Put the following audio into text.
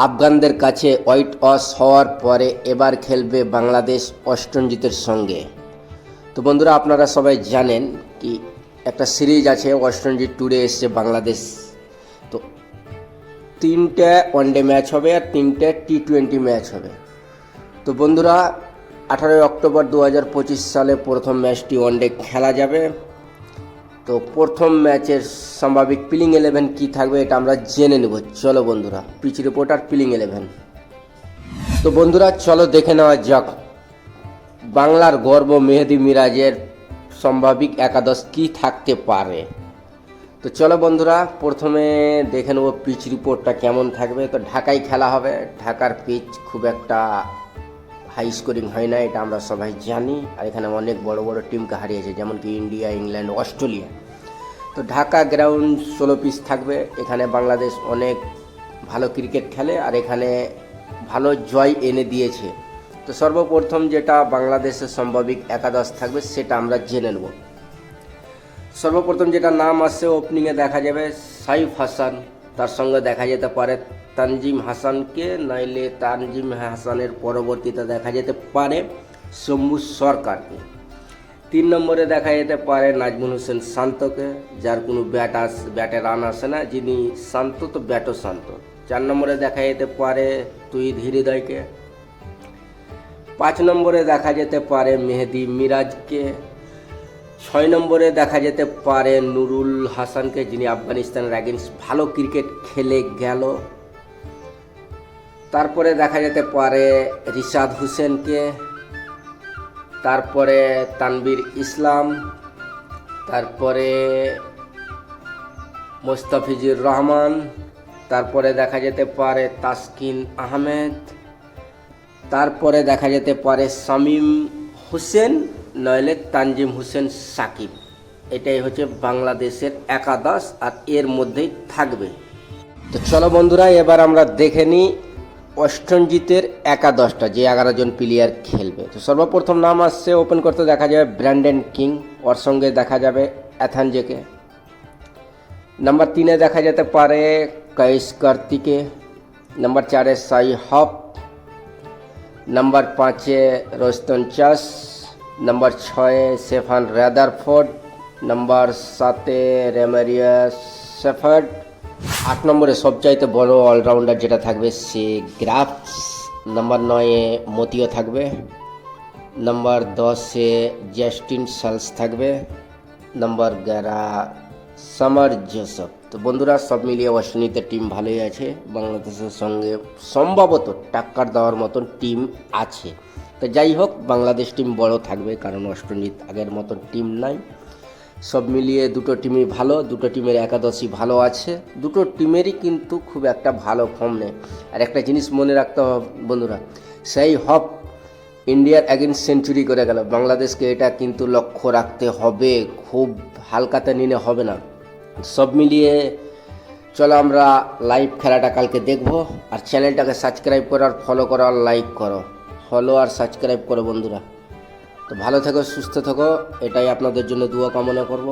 আফগানদের কাছে white wash হওয়ার পরে এবার খেলবে বাংলাদেশ ওয়েস্ট ইন্ডিজের সঙ্গে। তো বন্ধুরা, আপনারা সবাই জানেন কি একটা সিরিজ আছে, ওয়েস্ট ইন্ডিজ ট্যুরে এসছে বাংলাদেশ। তো 3টে ওয়ানডে ম্যাচ হবে আর 3টে টি-20 ম্যাচ হবে। তো বন্ধুরা, 18 অক্টোবর 2025 সালে প্রথম ম্যাচটি ওয়ানডে খেলা যাবে। তো প্রথম ম্যাচের সম্ভাবিত প্লেইং 11 কী থাকবে এটা আমরা জেনে নেব। চলো বন্ধুরা, পিচ রিপোর্ট আর প্লেইং 11। তো বন্ধুরা, চলো দেখে নেওয়া যাক বাংলার গর্ব মেহেদী মিরাজের সম্ভাবিত একাদশ কী থাকতে পারে। তো চলো বন্ধুরা, প্রথমে দেখে নেব পিচ রিপোর্টটা কেমন থাকবে। তো ঢাকায় খেলা হবে, ঢাকার পিচ খুব একটা হাই স্কোরিং হয় না, এটা আমরা সবাই জানি। আর এখানে অনেক বড় বড় টিমকে হারিয়েছে, যেমন কি ইন্ডিয়া, ইংল্যান্ড, অস্ট্রেলিয়া। তো ঢাকা গ্রাউন্ড 16 পিচ থাকবে। এখানে বাংলাদেশ অনেক ভালো ক্রিকেট খেলে আর এখানে ভালো জয় এনে দিয়েছে। তো সর্বপ্রথম যেটা বাংলাদেশের সম্ভাবিত একাদশ থাকবে সেটা আমরা জেনে নেব। সর্বপ্রথম যেটা নাম আসছে, ওপেনিংয়ে দেখা যাবে সাইফ হাসান, তার সঙ্গে দেখা যেতে পারে তানজিম হাসানকে, নইলে তানজিম হাসানের পরবর্তীতে দেখা যেতে পারে শম্ভু সরকারকে। 3 নম্বরে দেখা যেতে পারে নাজমুল হোসেন শান্তকে, যার কোনো ব্যাটে রান আসে না, যিনি শান্ত তো ব্যাটও শান্ত। 4 নম্বরে দেখা যেতে পারে তুহিদ হৃদয়কে। 5 নম্বরে দেখা যেতে পারে মেহেদী মিরাজকে। 6 নম্বরে দেখা যেতে পারে নুরুল হাসানকে, যিনি আফগানিস্তানের এগেইনস্ট ভালো ক্রিকেট খেলে গেল। তারপরে দেখা যেতে পারে রিশাদ হোসেনকে, তারপরে তানভীর ইসলাম, তারপরে মোস্তাফিজুর রহমান, তারপরে দেখা যেতে পারে তাসকিন আহমেদ, তারপরে দেখা যেতে পারে শামীম হোসেন, নইলে তানজিম হোসেন সাকিব। এটাই হচ্ছে বাংলাদেশের একাদশ আর এর মধ্যেই থাকবে। তো চলো বন্ধুরা, এবার আমরা দেখে নিই ওয়েস্ট ইন্ডিজের একাদশটা, যে 11 জন প্লেয়ার খেলবে। তো সর্বপ্রথম নাম আসছে, ওপেন করতে দেখা যাবে ব্র্যান্ডন কিং, ওর সঙ্গে দেখা যাবে অ্যাথানজেকে। নাম্বার 3-এ দেখা যেতে পারে কাইস কার্তিকে। নাম্বার 4-এ সাই হপ। নাম্বার 5-এ রোস্তন চাস। নাম্বার 6-এ স্টেফান রাদারফোর্ড। নাম্বার 7-এ রেমারিয়াস শেফার্ড। 8 নম্বরে সবচাইতে বড় অলরাউন্ডার যেটা থাকবে সে গ্রাফস। নাম্বার 9-এ মতিও থাকবে। নাম্বার 10-এ জাস্টিন সালস থাকবে। Number 11 summer Joseph. তো বন্ধুরা, সব মিলিয়ে ওয়েস্ট ইন্ডিজের টিম ভালোই আছে, বাংলাদেশের সঙ্গে সম্ভবত টাক্কার দেওয়ার মতন টিম আছে। তো যাই হোক, বাংলাদেশ টিম বড় থাকবে, কারণ ওয়েস্ট ইন্ডিজ আগের মতন টিম নাই। সব মিলিয়ে দুটো টিমই ভালো, দুটো টিমের একাদশই ভালো আছে, দুটো টিমেরই কিন্তু খুব একটা ভালো ফর্ম নেই। আর একটা জিনিস মনে রাখতে হবে বন্ধুরা, সেই হপ ইন্ডিয়ার এগেইনস্ট সেঞ্চুরি করে গেল, বাংলাদেশকে এটা কিন্তু লক্ষ্য রাখতে হবে, খুব হালকাতে নিলে হবে না। সব মিলিয়ে চলো আমরা লাইভ খেলাটা কালকে দেখব। আর চ্যানেলটাকে সাবস্ক্রাইব করো আর ফলো করো আর লাইক করো, ফলো আর সাবস্ক্রাইব করো বন্ধুরা। তো ভালো থেকো, সুস্থ থেকো, এটাই আপনাদের জন্য দোয়া কামনা করব।